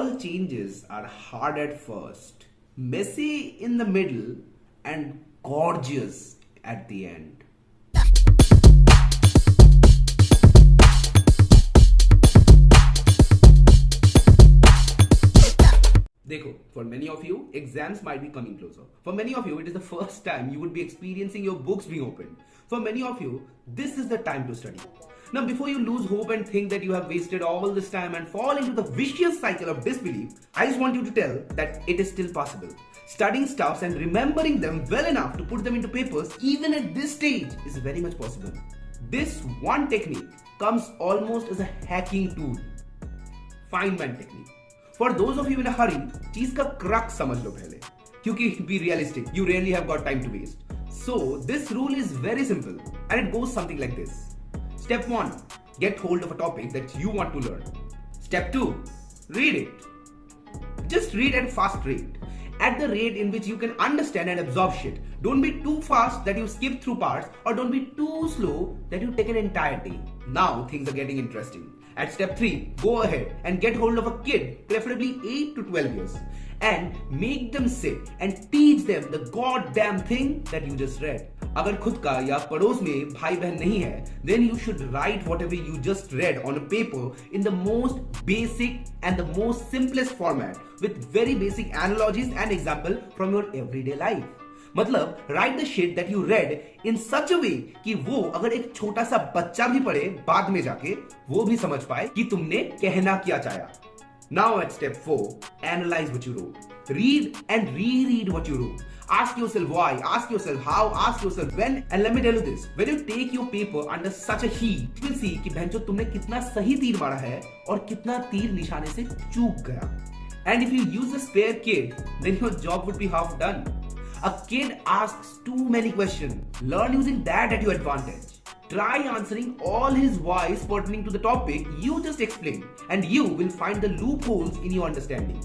all changes are hard at first, messy in the middle, and gorgeous at the end. Dekho, for many of you, exams might be coming closer. For many of you, it is the first time you would be experiencing your books being opened. For many of you, this is the time to study. Now, before you lose hope and think that you have wasted all this time and fall into the vicious cycle of disbelief, I just want you to tell that it is still possible. Studying stuffs and remembering them well enough to put them into papers, even at this stage, is very much possible. This one technique comes almost as a hacking tool. Feynman Technique. For those of you in a hurry, चीज का crux समझ लो पहले. क्योंकि be realistic, you really have got time to waste. So this rule is very simple and it goes something like this. Step 1. Get hold of a topic that you want to learn. Step 2. Read it. Just read at a fast rate. At the rate in which you can understand and absorb shit. Don't be too fast that you skip through parts, or don't be too slow that you take an entire day. Now things are getting interesting. At step 3, go ahead and get hold of a kid, preferably 8 to 12 years, and make them sit and teach them the goddamn thing that you just read. अगर खुद का या पड़ोस में भाई बहन नहीं है, then you should write whatever you just read on a paper in the most basic and the most simplest format with very basic analogies and example from your everyday life. मतलब write the shit that you read in such a way कि वो अगर एक छोटा सा बच्चा भी पढ़े बाद में जाके वो भी समझ पाए कि तुमने कहना क्या चाहा. Now at step 4, analyze what you wrote. Read and reread what you wrote. Ask yourself why, ask yourself how, ask yourself when, and let me tell you this. When you take your paper under such a heat, you will see कि भैंचो तुमने कितना सही तीर मारा है और कितना तीर निशाने से चूक गया. And if you use a spare kid, then your job would be half done. A kid asks too many questions. Learn using that at your advantage. Try answering all his whys pertaining to the topic you just explained, and you will find the loopholes in your understanding.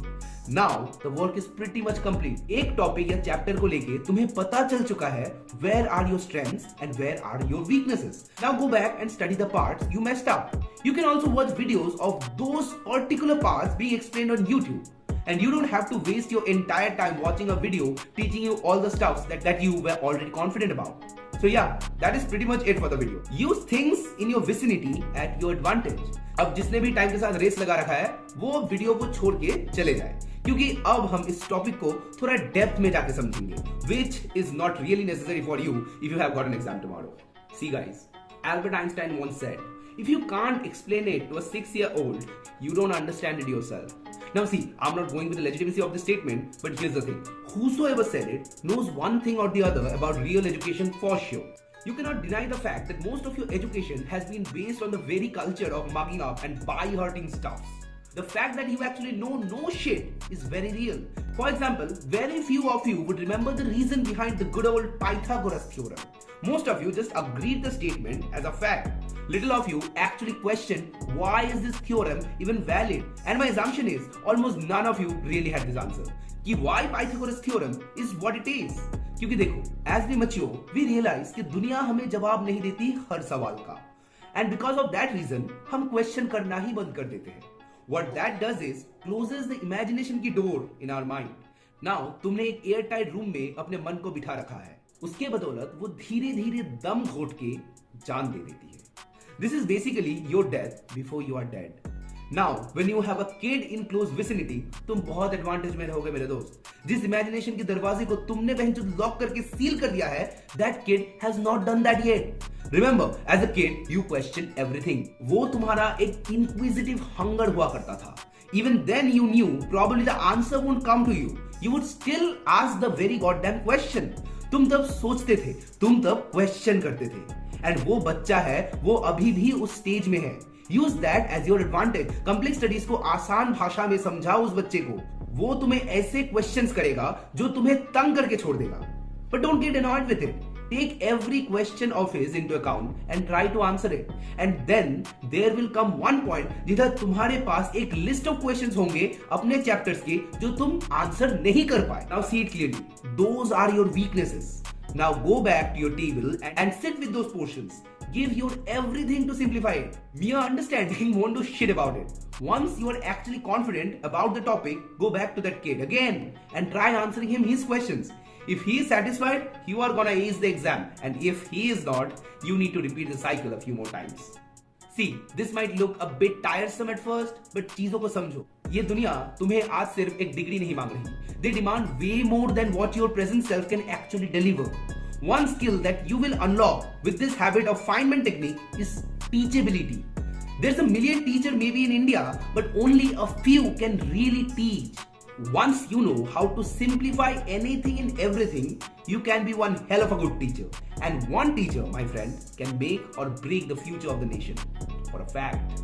Now the work is pretty much complete. एक topic या chapter को लेके तुम्हें पता चल चुका है where are your strengths and where are your weaknesses. Now go back and study the parts you messed up. You can also watch videos of those particular parts being explained on YouTube. And you don't have to waste your entire time watching a video teaching you all the stuff that you were already confident about. So yeah, that is pretty much it for the video. Use things in your vicinity at your advantage. अब जिसने भी time के साथ race लगा रखा है वो video को छोड़ के चले जाए, क्योंकि अब हम इस टॉपिक को थोड़ा डेप्थ में जाके समझेंगे, which is not really necessary for you if you have got an exam tomorrow. See guys, Albert Einstein once said, if you can't explain it to a 6-year-old, you don't understand it yourself. Now see, I'm not going with the legitimacy of this statement, but here's the thing. Whosoever said it knows one thing or the other about real education for sure. You cannot deny the fact that most of your education has been based on the very culture of mugging up and by-hearting stuff. The fact that you actually know no shit is very real. For example, very few of you would remember the reason behind the good old Pythagoras theorem. Most of you just agreed the statement as a fact. Little of you actually questioned why is this theorem even valid, and my assumption is almost none of you really had this answer. कि why Pythagoras theorem is what it is. क्योंकि देखो, as we mature, we realize कि दुनिया हमें जवाब नहीं देती हर सवाल का, and because of that reason, हम question करना ही बंद कर देते हैं. What that does is closes the imagination की door in our mind. Now तुमने एक airtight room में अपने मन को बिठा रखा है. उसके बदौलत वो धीरे धीरे दम घोट के जान दे देती है. This is basically your death before you are dead. Now, when you have a kid in close vicinity, तुम बहुत एडवांटेज में रहोगे मेरे दोस्त. जिस इमेजिनेशन के दरवाजे को तुमने बहनचोद लॉक करके सील कर दिया है, that kid has not done that yet. Remember, as a kid, you question everything. वो तुम्हारा एक inquisitive hunger हुआ करता था. Even then you knew probably the answer won't come to you. You would still ask the very goddamn question. तुम तब सोचते थे, तुम तब क्वेश्चन करते थे, एंड वो बच्चा है वो अभी भी उस स्टेज में है. Use that as your advantage. Complex studies को आसान भाषा में समझाओ उस बच्चे को. वो तुम्हें ऐसे क्वेश्चंस करेगा जो तुम्हें तंग करके छोड़ देगा. But don't get annoyed with it. Take every question of his into account and try to answer it. And then there will come one point जिधर तुम्हारे पास एक list of questions होंगे अपने chapters के जो तुम answer नहीं कर पाए. Now see it clearly. Those are your weaknesses. Now go back to your table and sit with those portions. Give your everything to simplify it. Mere understanding won't do shit about it. Once you are actually confident about the topic, go back to that kid again and try answering him his questions. If he is satisfied, you are gonna ace the exam, and if he is not, you need to repeat the cycle a few more times. See, this might look a bit tiresome at first, but चीजों को समझो. ये दुनिया तुम्हें आज सिर्फ एक degree नहीं मांग रही. They demand way more than what your present self can actually deliver. One skill that you will unlock with this habit of Feynman technique is teachability. There's a million teachers maybe in India, but only a few can really teach. Once you know how to simplify anything and everything, you can be one hell of a good teacher. And one teacher, my friend, can make or break the future of the nation. For a fact.